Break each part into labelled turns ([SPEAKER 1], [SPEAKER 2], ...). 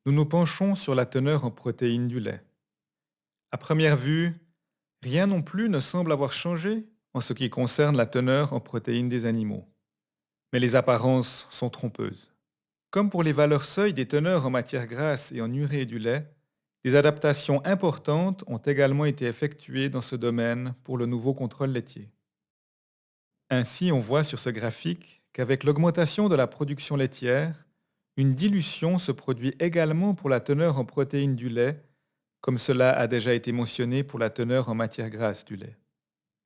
[SPEAKER 1] nous nous penchons sur la teneur en protéines du lait. À première vue, rien non plus ne semble avoir changé en ce qui concerne la teneur en protéines des animaux. Mais les apparences sont trompeuses. Comme pour les valeurs seuil des teneurs en matière grasse et en urée du lait, des adaptations importantes ont également été effectuées dans ce domaine pour le nouveau contrôle laitier. Ainsi, on voit sur ce graphique qu'avec l'augmentation de la production laitière, une dilution se produit également pour la teneur en protéines du lait, comme cela a déjà été mentionné pour la teneur en matière grasse du lait.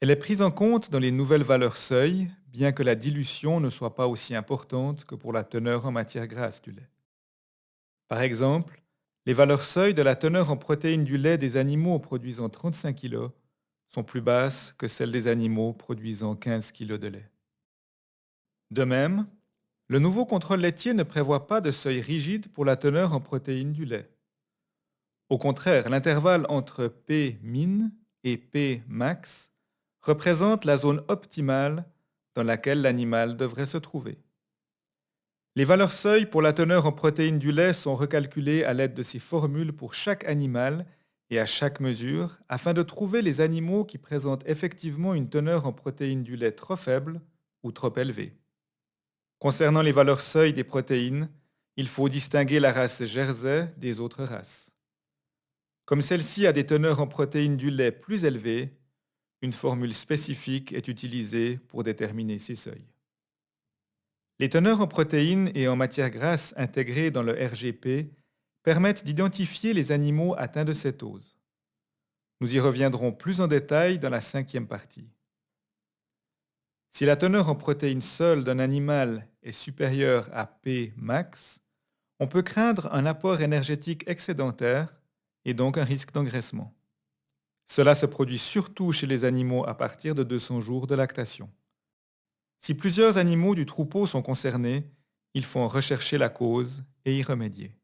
[SPEAKER 1] Elle est prise en compte dans les nouvelles valeurs seuil, bien que la dilution ne soit pas aussi importante que pour la teneur en matière grasse du lait. Par exemple, les valeurs seuil de la teneur en protéines du lait des animaux produisant 35 kg sont plus basses que celles des animaux produisant 15 kg de lait. De même, le nouveau contrôle laitier ne prévoit pas de seuil rigide pour la teneur en protéines du lait. Au contraire, l'intervalle entre P min et P max représente la zone optimale dans laquelle l'animal devrait se trouver. Les valeurs seuil pour la teneur en protéines du lait sont recalculées à l'aide de ces formules pour chaque animal et à chaque mesure afin de trouver les animaux qui présentent effectivement une teneur en protéines du lait trop faible ou trop élevée. Concernant les valeurs seuil des protéines, il faut distinguer la race Jersey des autres races. Comme celle-ci a des teneurs en protéines du lait plus élevées, une formule spécifique est utilisée pour déterminer ces seuils. Les teneurs en protéines et en matières grasses intégrées dans le RGP permettent d'identifier les animaux atteints de cétose. Nous y reviendrons plus en détail dans la cinquième partie. Si la teneur en protéines seule d'un animal est supérieure à P max, on peut craindre un apport énergétique excédentaire et donc un risque d'engraissement. Cela se produit surtout chez les animaux à partir de 200 jours de lactation. Si plusieurs animaux du troupeau sont concernés, il faut en rechercher la cause et y remédier.